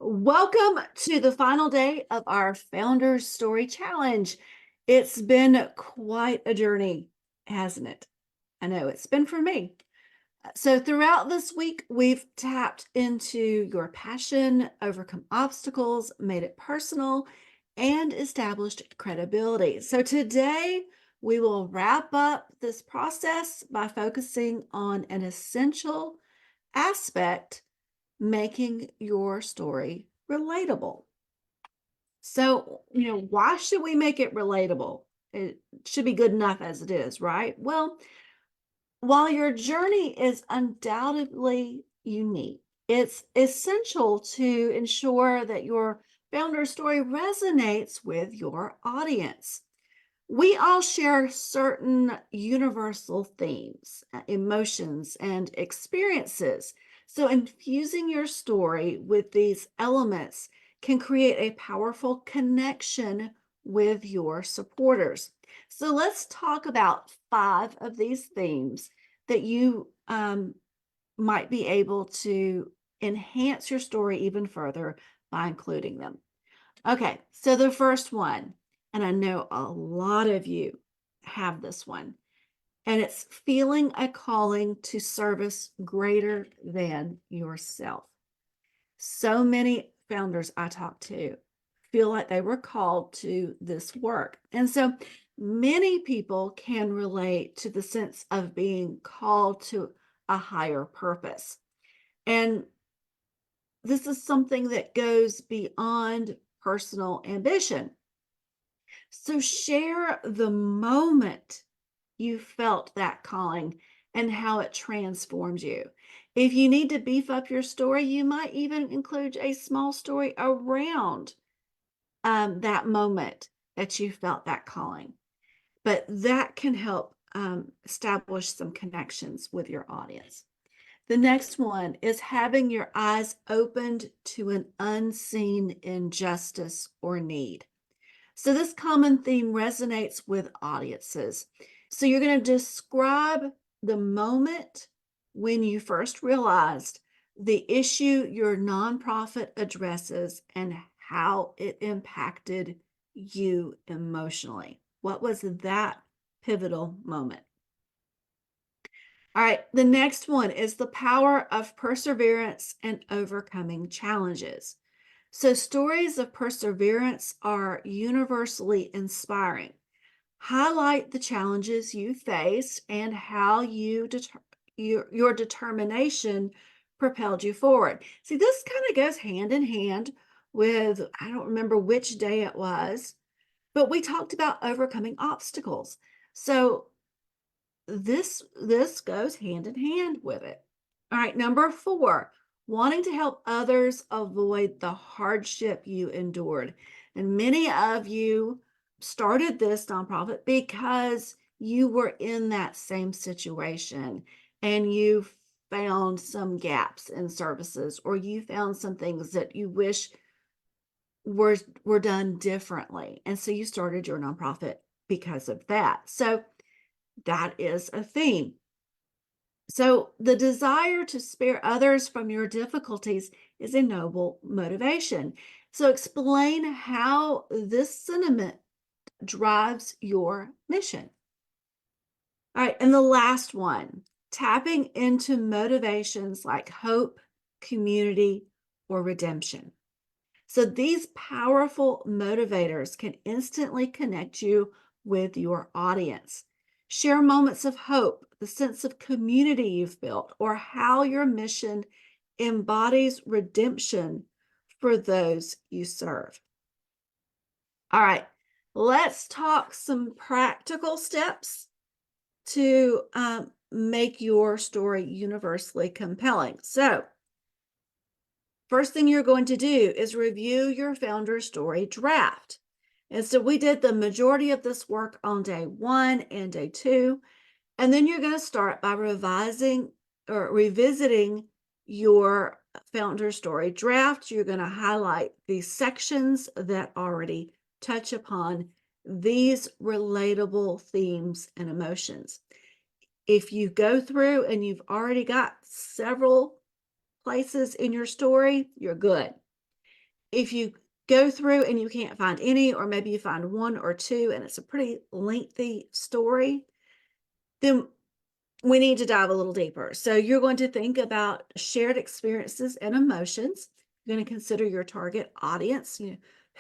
Welcome to the final day of our Founders Story Challenge. It's been quite a journey, hasn't it? I know it's been for me. So, throughout this week, we've tapped into your passion, overcome obstacles, made it personal, and established credibility. So, today we will wrap up this process by focusing on an essential aspect: making your story relatable. So, why should we make it relatable? It should be good enough as it is, right? Well, while your journey is undoubtedly unique, it's essential to ensure that your founder story resonates with your audience. We all share certain universal themes, emotions, and experiences. So, infusing your story with these elements can create a powerful connection with your supporters. So, let's talk about 5 of these themes that you might be able to enhance your story even further by including them. Okay, so the first one, and I know a lot of you have this one, and it's feeling a calling to service greater than yourself. So many founders I talk to feel like they were called to this work. And so many people can relate to the sense of being called to a higher purpose. And this is something that goes beyond personal ambition. So share the moment you felt that calling and how it transformed you. If you need to beef up your story, you might even include a small story around that moment that you felt that calling. But that can help establish some connections with your audience. The next one is having your eyes opened to an unseen injustice or need. So this common theme resonates with audiences. So you're going to describe the moment when you first realized the issue your nonprofit addresses and how it impacted you emotionally. What was that pivotal moment? All right, the next one is the power of perseverance and overcoming challenges. So, stories of perseverance are universally inspiring. Highlight the challenges you faced and how your determination propelled you forward. See, this kind of goes hand in hand with, I don't remember which day it was, but we talked about overcoming obstacles. So, this goes hand in hand with it. All right, number 4, wanting to help others avoid the hardship you endured. And many of you started this nonprofit because you were in that same situation and you found some gaps in services, or you found some things that you wish were done differently. And so you started your nonprofit because of that. So that is a theme. So, the desire to spare others from your difficulties is a noble motivation. So, explain how this sentiment drives your mission. All right, and the last one, tapping into motivations like hope, community, or redemption. So, these powerful motivators can instantly connect you with your audience. Share moments of hope, the sense of community you've built, or how your mission embodies redemption for those you serve. All right, let's talk some practical steps to make your story universally compelling. So, first thing you're going to do is review your founder story draft. And so we did the majority of this work on day 1 and day 2. And then you're going to start by revising or revisiting your founder story draft. You're going to highlight the sections that already touch upon these relatable themes and emotions. If you go through and you've already got several places in your story, you're good. if you go through and you can't find any, or maybe you find one or two and it's a pretty lengthy story, then we need to dive a little deeper. So you're going to think about shared experiences and emotions. You're going to consider your target audience.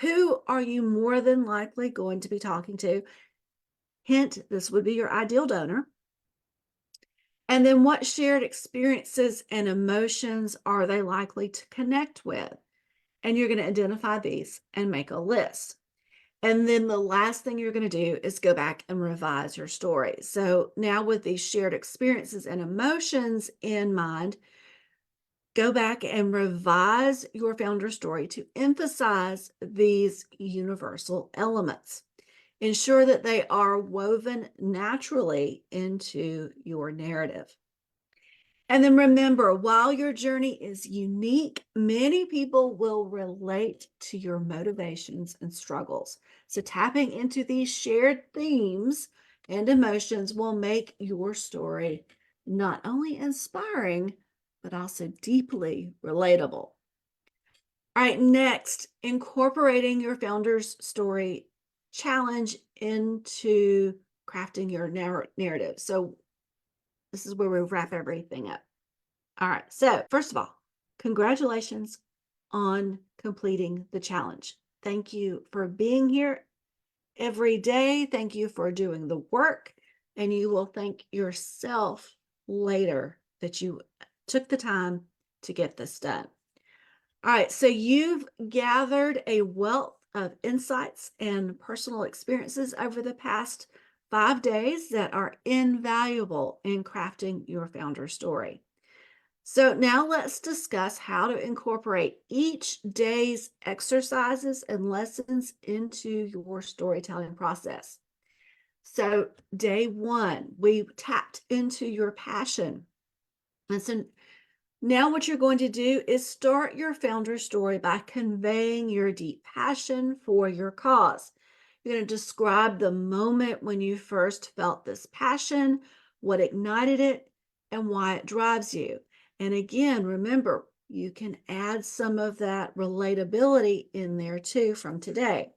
Who are you more than likely going to be talking to? Hint, this would be your ideal donor. And then what shared experiences and emotions are they likely to connect with? And you're going to identify these and make a list. And then the last thing you're going to do is go back and revise your story. So now with these shared experiences and emotions in mind, go back and revise your founder story to emphasize these universal elements. Ensure that they are woven naturally into your narrative. And then remember, while your journey is unique, many people will relate to your motivations and struggles. So tapping into these shared themes and emotions will make your story not only inspiring, but also deeply relatable. All right, next, incorporating your founder's story challenge into crafting your narrative. So this is where we wrap everything up. All right. So, first of all, congratulations on completing the challenge. Thank you for being here every day. Thank you for doing the work. And you will thank yourself later that you took the time to get this done. All right. So, you've gathered a wealth of insights and personal experiences over the past 5 days that are invaluable in crafting your founder story. So now let's discuss how to incorporate each day's exercises and lessons into your storytelling process. So day one, we tapped into your passion. And so now what you're going to do is start your founder story by conveying your deep passion for your cause. You're going to describe the moment when you first felt this passion, what ignited it, and why it drives you. And again, remember, you can add some of that relatability in there too from today.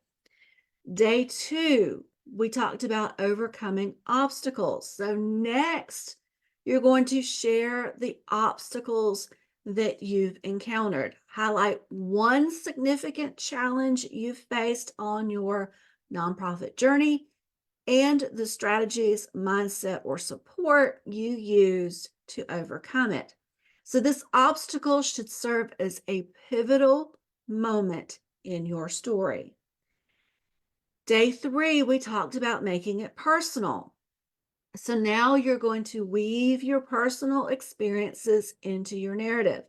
Day two, we talked about overcoming obstacles. So next, you're going to share the obstacles that you've encountered. Highlight one significant challenge you've faced on your nonprofit journey and the strategies, mindset, or support you used to overcome it. So this obstacle should serve as a pivotal moment in your story. Day three, we talked about making it personal. So now you're going to weave your personal experiences into your narrative.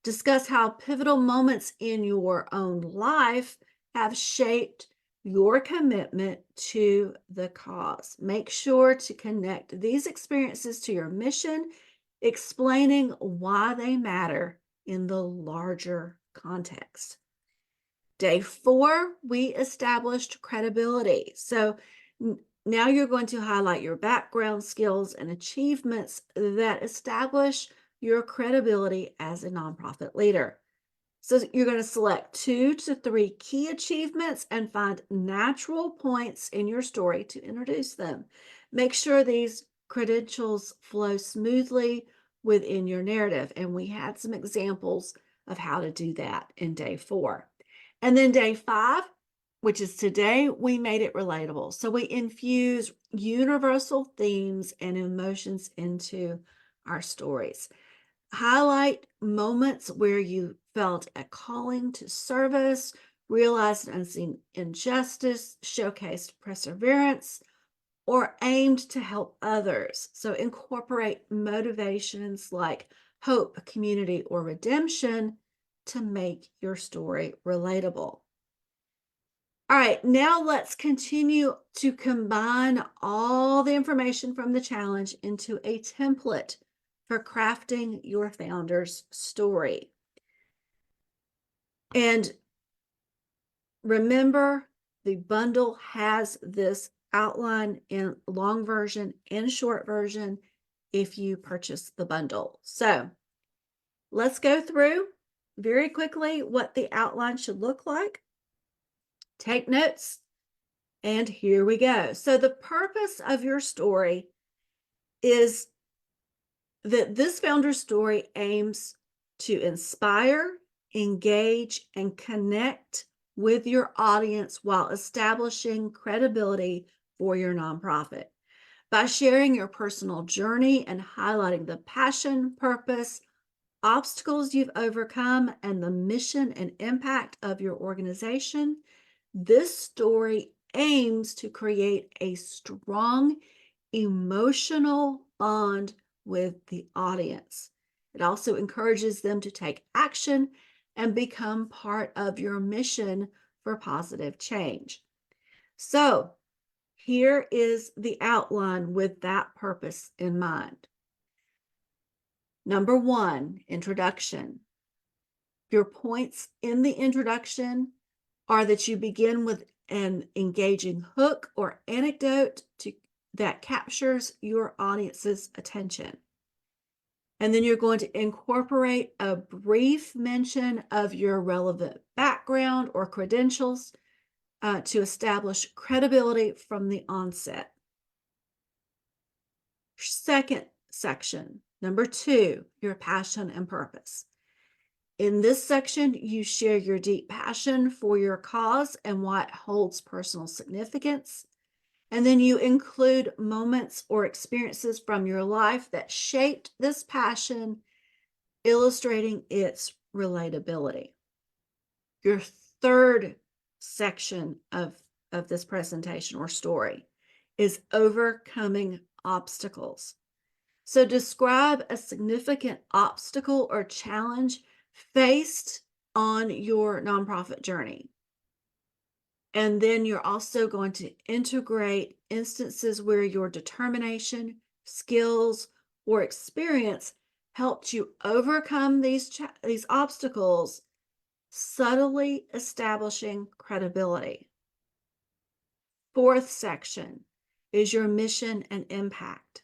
Discuss how pivotal moments in your own life have shaped your commitment to the cause. Make sure to connect these experiences to your mission, explaining why they matter in the larger context. Day four, we established credibility. So now you're going to highlight your background, skills, and achievements that establish your credibility as a nonprofit leader. So you're going to select 2 to 3 key achievements and find natural points in your story to introduce them. Make sure these credentials flow smoothly within your narrative. And we had some examples of how to do that in day 4. And then day 5, which is today, we made it relatable. So we infuse universal themes and emotions into our stories. Highlight moments where you felt a calling to service, realized unseen injustice, showcased perseverance, or aimed to help others. So incorporate motivations like hope, community, or redemption to make your story relatable. All right, now let's continue to combine all the information from the challenge into a template for crafting your founder's story. And remember, the bundle has this outline in long version and short version if you purchase the bundle. So let's go through very quickly what the outline should look like. Take notes, and here we go. So, the purpose of your story is that this founder story aims to inspire, engage, and connect with your audience while establishing credibility for your nonprofit. By sharing your personal journey and highlighting the passion, purpose, obstacles you've overcome, and the mission and impact of your organization, this story aims to create a strong emotional bond with the audience. It also encourages them to take action and become part of your mission for positive change. So, here is the outline with that purpose in mind. Number one, introduction. Your points in the introduction are that you begin with an engaging hook or anecdote that captures your audience's attention. And then you're going to incorporate a brief mention of your relevant background or credentials to establish credibility from the onset. Second section, number two, your passion and purpose. In this section, you share your deep passion for your cause and why it holds personal significance. And then you include moments or experiences from your life that shaped this passion, illustrating its relatability. Your third section of this presentation or story is overcoming obstacles. So describe a significant obstacle or challenge faced on your nonprofit journey. And then you're also going to integrate instances where your determination, skills, or experience helped you overcome these obstacles, subtly establishing credibility. Fourth section is your mission and impact.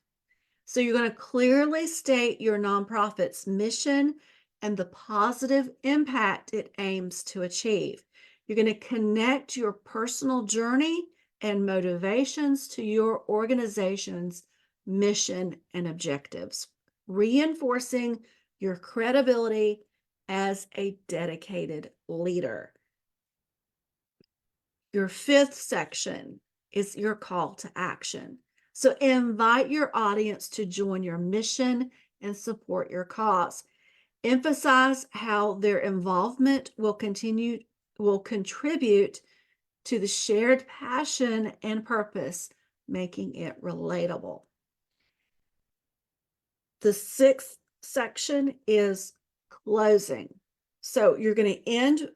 So you're going to clearly state your nonprofit's mission and the positive impact it aims to achieve. You're going to connect your personal journey and motivations to your organization's mission and objectives, reinforcing your credibility as a dedicated leader. Your fifth section is your call to action. So invite your audience to join your mission and support your cause. Emphasize how their involvement will contribute to the shared passion and purpose, making it relatable. The sixth section is closing. So you're going to end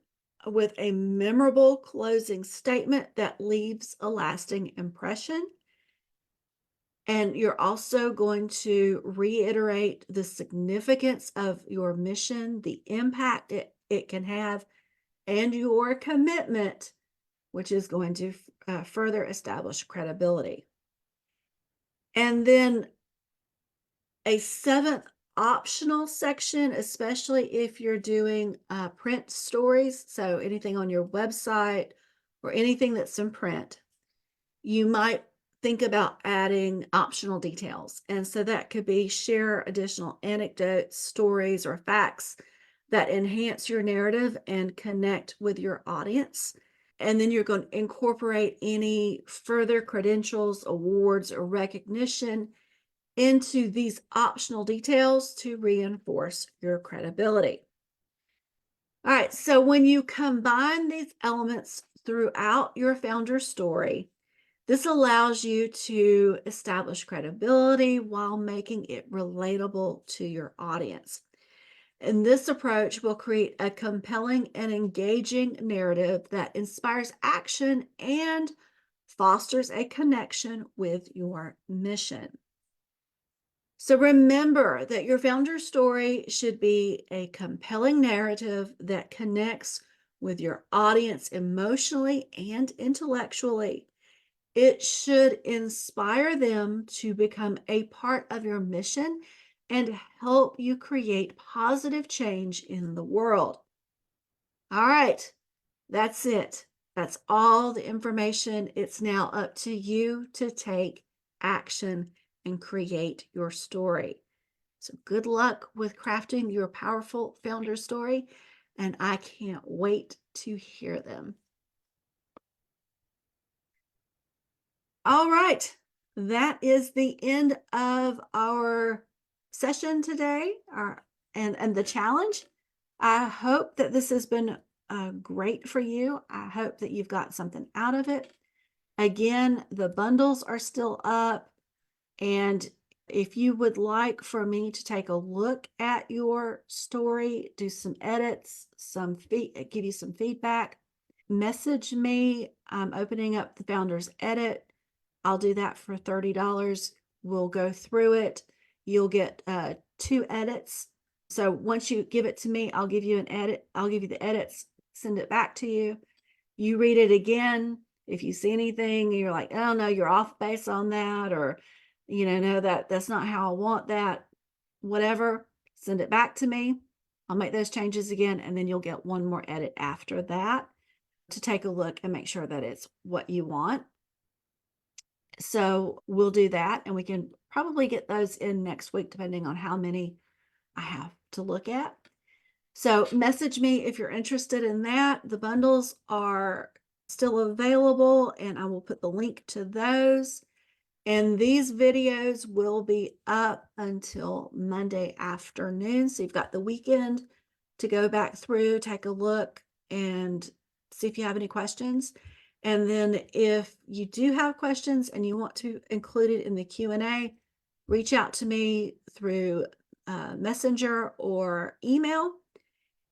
with a memorable closing statement that leaves a lasting impression. And you're also going to reiterate the significance of your mission, the impact it can have, and your commitment, which is going to further establish credibility. And then a seventh optional section, especially if you're doing print stories, so anything on your website or anything that's in print, you might think about adding optional details. And so that could be share additional anecdotes, stories, or facts that enhance your narrative and connect with your audience. And then you're going to incorporate any further credentials, awards, or recognition into these optional details to reinforce your credibility. All right, so when you combine these elements throughout your founder story, this allows you to establish credibility while making it relatable to your audience. And this approach will create a compelling and engaging narrative that inspires action and fosters a connection with your mission. So remember that your founder story should be a compelling narrative that connects with your audience emotionally and intellectually. It should inspire them to become a part of your mission and help you create positive change in the world. All right, that's it. That's all the information. It's now up to you to take action and create your story. So good luck with crafting your powerful founder story, and I can't wait to hear them. All right, that is the end of our session today, and the challenge. I hope that this has been great for you. I hope that you've got something out of it. Again, the bundles are still up, and if you would like for me to take a look at your story, do some edits, give you some feedback, message me. I'm opening up the Founders Edit. I'll do that for $30. We'll go through it. You'll get 2 edits. So once you give it to me, I'll give you an edit. I'll give you the edits, send it back to you. You read it again. If you see anything, you're like, oh no, you're off base on that, or no, that's not how I want that. Whatever, send it back to me. I'll make those changes again, and then you'll get one more edit after that to take a look and make sure that it's what you want. So we'll do that, and we can probably get those in next week, depending on how many I have to look at. So message me if you're interested in that. The bundles are still available, and I will put the link to those. And these videos will be up until Monday afternoon. So you've got the weekend to go back through, take a look, and see if you have any questions. And then if you do have questions and you want to include it in the Q&A, reach out to me through Messenger or email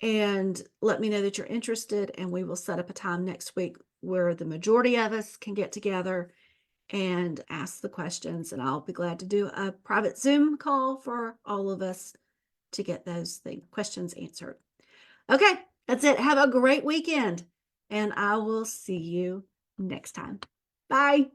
and let me know that you're interested, and we will set up a time next week where the majority of us can get together and ask the questions, and I'll be glad to do a private Zoom call for all of us to get those questions answered. Okay, that's it. Have a great weekend, and I will see you next time. Bye.